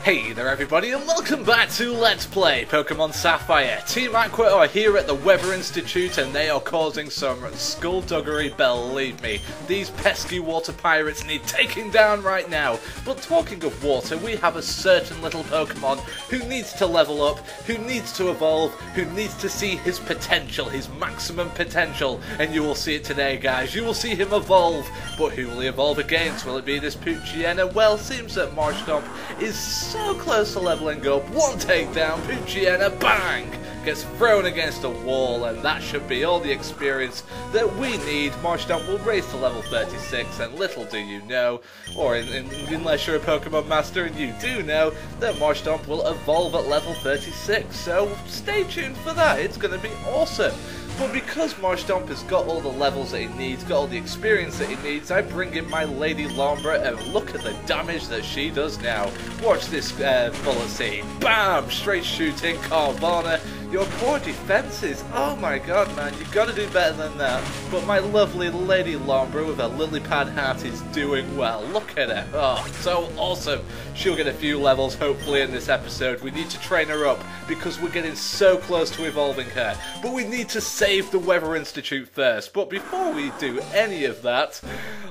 Hey there everybody and welcome back to Let's Play Pokemon Sapphire. Team Aqua are here at the Weather Institute and they are causing some skullduggery, believe me. These pesky water pirates need taking down right now. But talking of water, we have a certain little Pokemon who needs to level up, who needs to evolve, who needs to see his potential, his maximum potential. And you will see it today, guys. You will see him evolve. But who will he evolve against? Will it be this Poochyena? Well, seems that Marshtomp is so close to leveling up. One takedown, Poochyena, bang! Gets thrown against a wall, and that should be all the experience that we need. Marshtomp will raise to level 36, and little do you know, or unless you're a Pokemon Master and you do know, that Marshtomp will evolve at level 36, so stay tuned for that. It's going to be awesome. But because Marshtomp has got all the levels that he needs, got all the experience that he needs, I bring in my Lady Lombra and look at the damage that she does now. Watch this bullet seed. Bam! Straight shooting, Carvana. Your poor defenses. Oh my god, man, you gotta do better than that. But my lovely Lady Lombra with her lily pad hat is doing well. Look at her. Oh, so awesome. She'll get a few levels hopefully in this episode. We need to train her up because we're getting so close to evolving her. But we need to save the Weather Institute first. But before we do any of that,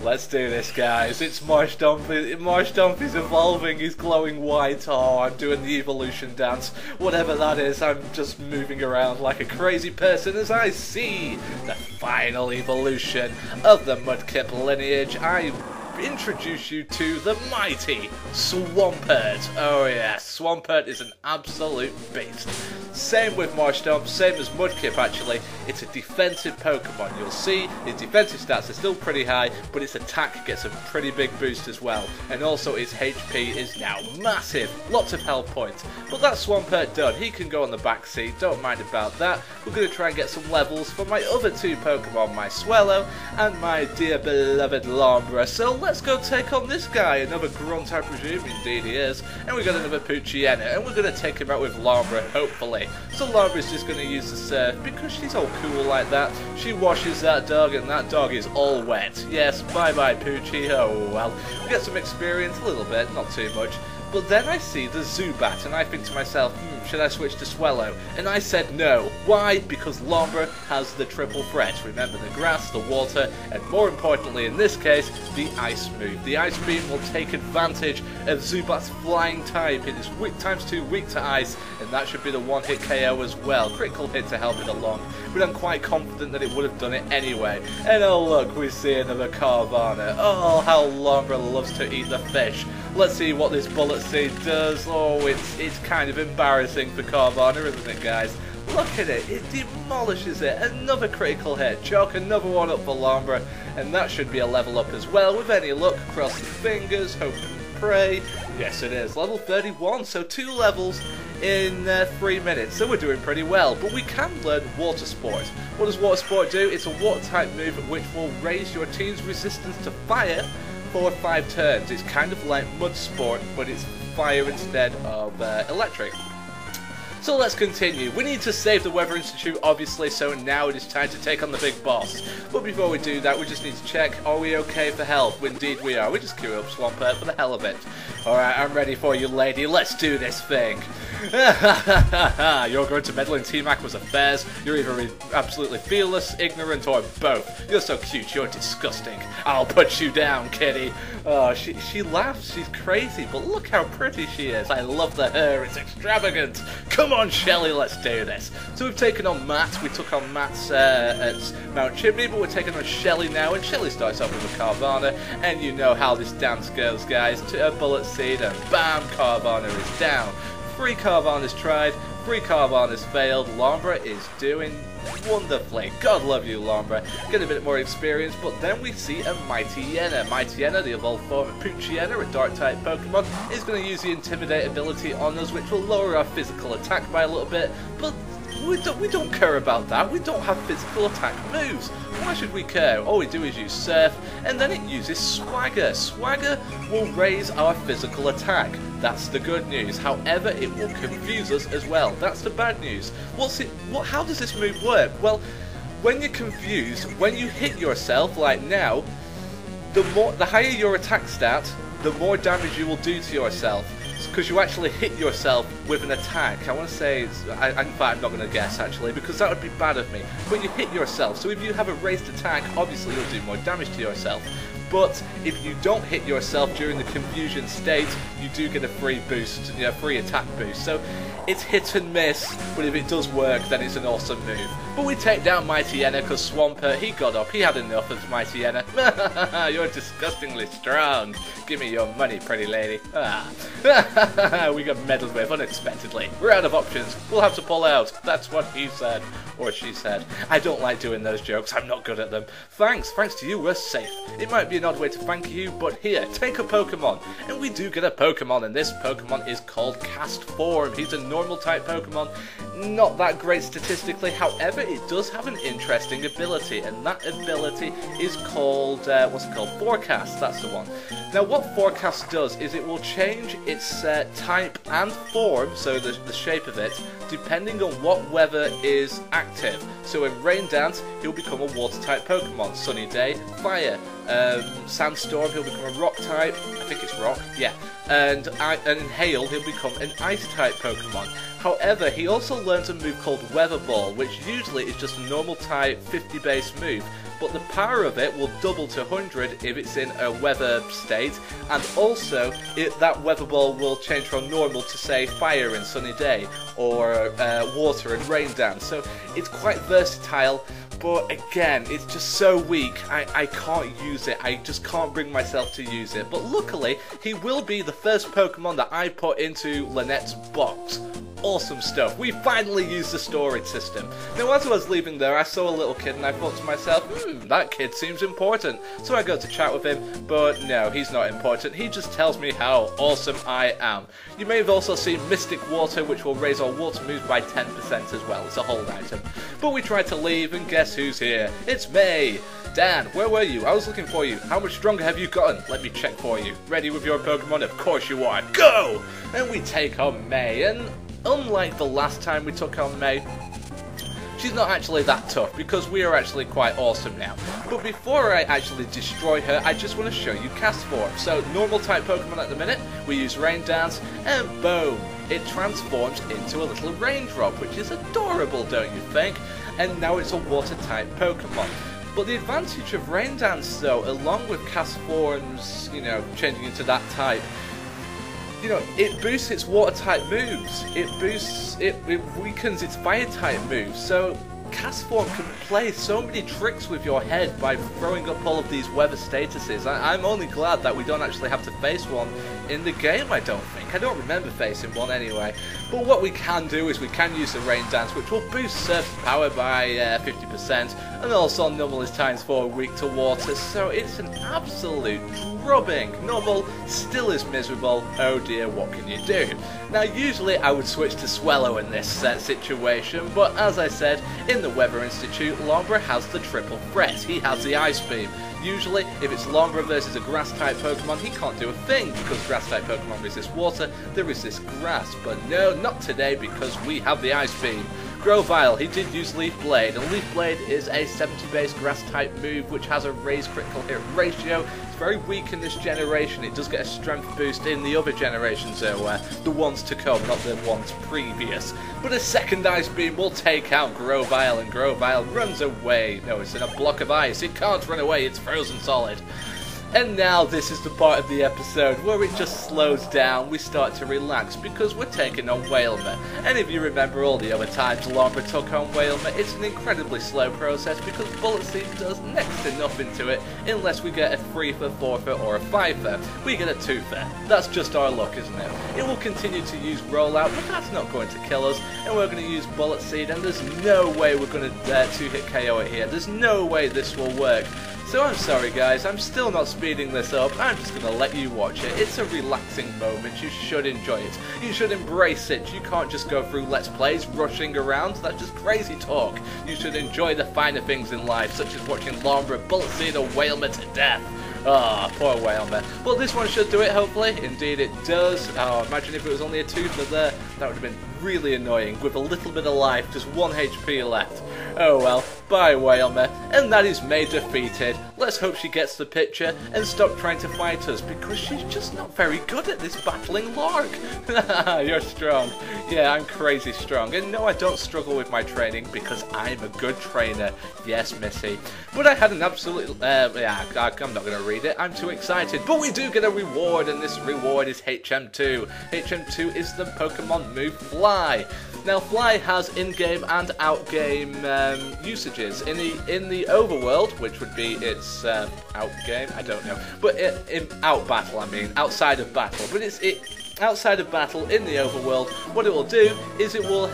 let's do this, guys. It's Marshtomp. Marshtomp is evolving. He's glowing white. Oh, I'm doing the evolution dance. Whatever that is, I'm just moving around like a crazy person as I see the final evolution of the Mudkip lineage. I introduce you to the mighty Swampert. Oh yeah, Swampert is an absolute beast. Same with Marshtomp, same as Mudkip actually. It's a defensive Pokemon. You'll see his defensive stats are still pretty high, but its attack gets a pretty big boost as well. And also its HP is now massive. Lots of health points. But that's Swampert done. He can go on the back seat, don't mind about that. We're going to try and get some levels for my other two Pokemon, my Swellow and my dear beloved Lombra. So let's go take on this guy. Another grunt, I presume. Indeed he is. And we got another Poochyena, and we're going to take him out with Lombra, hopefully. So Lombra's just going to use the surf because she's all cool like that. She washes that dog, and that dog is all wet. Yes, bye-bye Poochie. Oh well. We get some experience, a little bit, not too much. But then I see the Zubat and I think to myself, should I switch to Swellow? And I said no. Why? Because Lombra has the triple threat. Remember, the grass, the water, and more importantly in this case, the ice move. The ice beam will take advantage of Zubat's flying type. It is weak ×2 weak to ice, and that should be the one-hit KO as well. Critical hit to help it along. But I'm quite confident that it would have done it anyway. And oh look, we see another Carvana. Oh, how Lombra loves to eat the fish. Let's see what this bullet seed does. Oh, it's kind of embarrassing for Carvana, isn't it, guys? Look at it. It demolishes it. Another critical hit. Chalk another one up for Lombra. And that should be a level up as well. With any luck, cross the fingers, hope and pray. Yes, it is. Level 31. So 2 levels in 3 minutes. So we're doing pretty well. But we can learn Water Sport. What does Water Sport do? It's a water type move which will raise your team's resistance to fire for 5 turns. It's kind of like Mud Sport, but it's fire instead of electric. So let's continue. We need to save the Weather Institute, obviously, so now it is time to take on the big boss. But before we do that, we just need to check, are we okay for health? Indeed we are. We just queue up Swampert for the hell of it. Alright, I'm ready for you, lady. Let's do this thing. You're going to meddle in Team Aqua's affairs. You're either absolutely fearless, ignorant, or both. You're so cute, you're disgusting. I'll put you down, kitty. Oh, she laughs, she's crazy, but look how pretty she is. I love the hair, it's extravagant. Come on, Shelly, let's do this. So we've taken on Matt. We took on Matt's at Mount Chimney, but we're taking on Shelly now, and Shelly starts off with a Carvana, and you know how this dance goes, guys. To a bullet seed, and bam, Carvana is down. 3 Carvanas tried, 3 Carvanas failed. Lombra is doing wonderfully. God love you, Lombra. Get a bit more experience, but then we see a Mightyena. Mightyena, the evolved form of Poochyena, a dark-type Pokemon, is going to use the Intimidate ability on us, which will lower our physical attack by a little bit, but we don't care about that. We don't have physical attack moves. Why should we care? All we do is use Surf, and then it uses Swagger. Swagger will raise our physical attack. That's the good news. However, it will confuse us as well. That's the bad news. How does this move work? Well, when you're confused, when you hit yourself, like now, the higher your attack stat, the more damage you will do to yourself. because you actually hit yourself with an attack. I want to say, in fact I'm not going to guess actually, because that would be bad of me. But you hit yourself, so if you have a raised attack, obviously you'll do more damage to yourself. But if you don't hit yourself during the confusion state, you do get a free boost, you know, free attack boost. So it's hit and miss, but if it does work, then it's an awesome move. But we take down Mightyena because Swampert, he got up, he had enough of Mightyena. You're disgustingly strong. Give me your money, pretty lady. We got meddled with unexpectedly. We're out of options. We'll have to pull out. That's what he said. Or she said. I don't like doing those jokes. I'm not good at them. Thanks to you, we're safe. It might be an odd way to thank you, but here, take a Pokemon. And we do get a Pokemon, and this Pokemon is called Castform. He's a normal type Pokemon. Not that great statistically, however, it does have an interesting ability, and that ability is called, what's it called? Forecast, that's the one. Now what Forecast does is it will change its type and form, so the shape of it, depending on what weather is active. So in Rain Dance, he'll become a water type Pokemon. Sunny Day, fire. Sandstorm, he'll become a rock type. I think it's rock, yeah. And in Hail, he'll become an ice type Pokemon. However, he also learns a move called Weather Ball, which usually is just a normal type 50 base move, but the power of it will double to 100 if it's in a weather state, and also that Weather Ball will change from normal to, say, fire in Sunny Day, or water in Rain Dance. So it's quite versatile, but again, it's just so weak, I can't use it, I just can't bring myself to use it. But luckily, he will be the first Pokemon that I put into Lynette's box. Awesome stuff. We finally used the storage system. Now as I was leaving there, I saw a little kid and I thought to myself, that kid seems important. So I go to chat with him, but no, he's not important. He just tells me how awesome I am. You may have also seen Mystic Water, which will raise our water moves by 10% as well. It's a hold item. But we tried to leave, and guess who's here? It's May! Dan, where were you? I was looking for you. How much stronger have you gotten? Let me check for you. Ready with your Pokemon? Of course you are. Go! And we take on May, and unlike the last time we took on May, she's not actually that tough, because we are actually quite awesome now. But before I actually destroy her, I just want to show you Castform. So, normal type Pokemon at the minute, we use Rain Dance, and boom! It transforms into a little raindrop, which is adorable, don't you think? And now it's a water type Pokemon. But the advantage of Rain Dance, though, along with Castform's, you know, changing into that type, you know, it boosts its water type moves. It weakens its fire type moves. So Castform can play so many tricks with your head by throwing up all of these weather statuses. I'm only glad that we don't actually have to face one in the game, I don't think. I don't remember facing one anyway. But what we can do is we can use the Rain Dance, which will boost surface power by 50%, and also normal is ×4 weak to water, so it's an absolute drubbing. Normal still is miserable. Oh dear, what can you do? Now usually I would switch to Swellow in this situation, but as I said, in the Weather Institute, Lombra has the triple threat. He has the Ice Beam. Usually, if it's Lombra versus a Grass-type Pokemon, he can't do a thing, because Grass-type Pokemon resist water, they resist grass. But no, not today, because we have the Ice Beam. Grovyle, he did use Leaf Blade, and Leaf Blade is a 70-base Grass-type move, which has a raised critical hit ratio. It's very weak in this generation. It does get a strength boost in the other generations, though, the ones to come, not the ones previous. But a second Ice Beam will take out Grovyle, and Grovyle runs away. No, it's in a block of ice. It can't run away, it's frozen solid. And now this is the part of the episode where it just slows down, we start to relax, because we're taking on Wailmer. And if you remember all the other times Lombra took on Wailmer, it's an incredibly slow process, because Bullet Seed does next to nothing to it, unless we get a 3-fer, 4-fer, or a 5-fer. We get a 2-fer. That's just our luck, isn't it? It will continue to use Rollout, but that's not going to kill us, and we're going to use Bullet Seed, and there's no way we're going to 2-hit KO it here. There's no way this will work. So I'm sorry guys, I'm still not speeding this up, I'm just going to let you watch it. It's a relaxing moment, you should enjoy it. You should embrace it, you can't just go through Let's Plays rushing around, that's just crazy talk. You should enjoy the finer things in life, such as watching Lombra, Bullet Seed, or Wailmer to death. Ah, poor Whalmer. But this one should do it, hopefully. Indeed it does. Oh, imagine if it was only a toother there. That would have been really annoying, with a little bit of life, just 1 HP left. Oh well, bye Whalmer. And that is May defeated. Let's hope she gets the picture and stop trying to fight us, because she's just not very good at this battling lark. You're strong. Yeah, I'm crazy strong. And no, I don't struggle with my training, because I'm a good trainer. Yes, Missy. But I had an absolute... yeah, I'm not going to read it. I'm too excited. But we do get a reward, and this reward is HM2. HM2 is the Pokemon move Fly. Now, Fly has in-game and out-game usages. In the overworld, which would be its out-game, I don't know, but in out-battle, I mean, outside of battle. But outside of battle in the overworld, what it will do is it will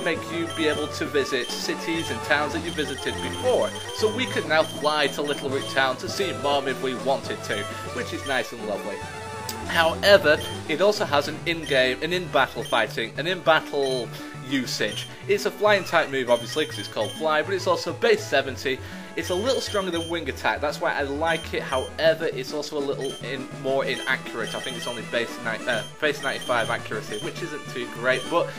make you be able to visit cities and towns that you visited before. So we could now fly to Little Root Town to see Mom if we wanted to, which is nice and lovely. However, it also has an in-battle fighting, an in-battle usage. It's a flying type move, obviously, because it's called Fly, but it's also base 70. It's a little stronger than Wing Attack, that's why I like it. However, it's also a little more inaccurate. I think it's only base 95 accuracy, which isn't too great, but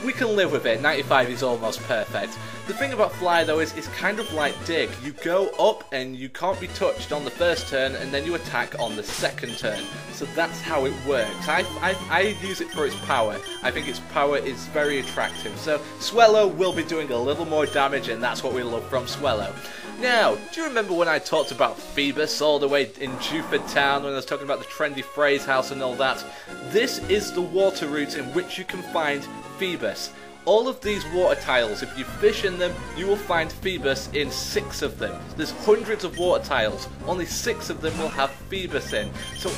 we can live with it. 95 is almost perfect. The thing about Fly, though, is it's kind of like Dig. You go up and you can't be touched on the first turn, and then you attack on the second turn. So that's how it works. I use it for its power. I think its power is very attractive. So Swellow will be doing a little more damage, and that's what we love from Swellow. Now, do you remember when I talked about Phoebus all the way in Juford Town, when I was talking about the trendy phrase house and all that? This is the water route in which you can find Phoebus. All of these water tiles, if you fish in them, you will find Phoebus in 6 of them. There's hundreds of water tiles, only 6 of them will have Phoebus in. So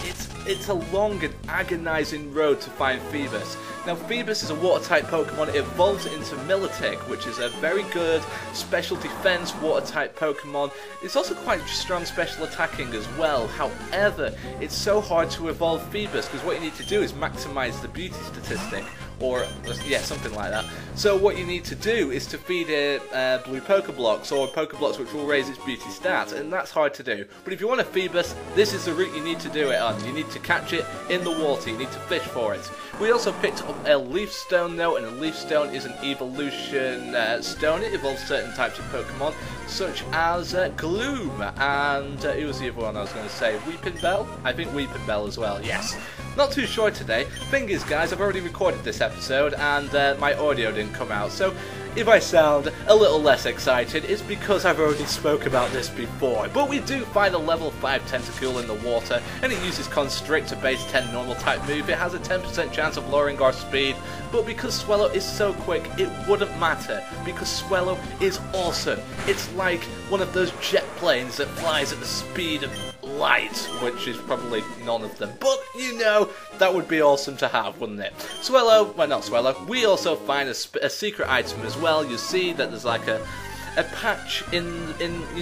it's a long and agonizing road to find Phoebus. Now, Phoebus is a water-type Pokemon. It evolves into Milotic, which is a very good special defense water-type Pokemon. It's also quite strong special attacking as well. However, it's so hard to evolve Phoebus, because what you need to do is maximize the beauty statistic, or yeah, something like that. So what you need to do is to feed it blue Pokeblocks, or Pokeblocks which will raise its beauty stats, and that's hard to do. But if you want a Phoebus, this is the route you need to do it on. You need to catch it in the water, you need to fish for it. We also picked up a Leaf Stone though, and a Leaf Stone is an evolution stone. It evolves certain types of Pokemon, such as Gloom, and who was the other one I was going to say? Weeping Bell? I think Weeping Bell as well, yes. Not too sure today. Thing is, guys, I've already recorded this episode, and my audio didn't come out, so if I sound a little less excited, it's because I've already spoke about this before. But we do find a level 5 Tentacool in the water, and it uses Constrict, a base 10 normal type move. It has a 10% chance of lowering our speed, but because Swellow is so quick, it wouldn't matter, because Swellow is awesome. It's like one of those jet planes that flies at the speed of light, which is probably none of them, but you know, that would be awesome to have, wouldn't it? Swellow, well, not Swellow, we also find a secret item as well. You see that there's like a patch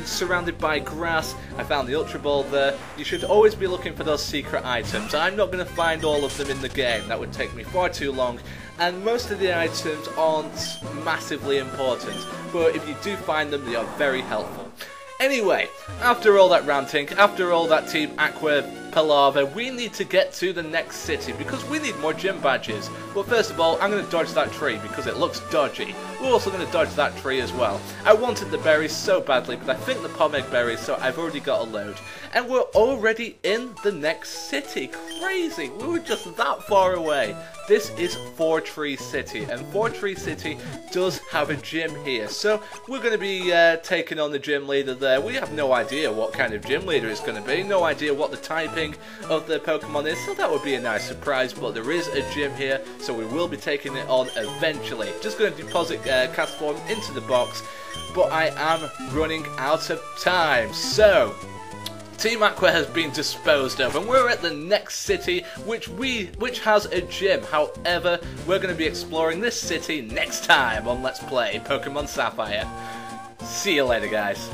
surrounded by grass. I found the Ultra Ball there. You should always be looking for those secret items. I'm not going to find all of them in the game, that would take me far too long, and most of the items aren't massively important, but if you do find them, they are very helpful. Anyway, after all that ranting, after all that Team Aqua palaver, we need to get to the next city, because we need more gym badges. But first of all, I'm going to dodge that tree, because it looks dodgy. We're also going to dodge that tree as well. I wanted the berries so badly, but I think the Pomegg berries, so I've already got a load. And we're already in the next city. Crazy! We were just that far away. This is Fortree City, and Fortree City does have a gym here. So we're going to be taking on the gym leader there. We have no idea what kind of gym leader it's going to be, no idea what the typing of the Pokemon is, so that would be a nice surprise, but there is a gym here, so we will be taking it on eventually. Just going to deposit Castform into the box, but I am running out of time, so Team Aqua has been disposed of, and we're at the next city, which has a gym. However, we're going to be exploring this city next time on Let's Play Pokemon Sapphire. See you later, guys.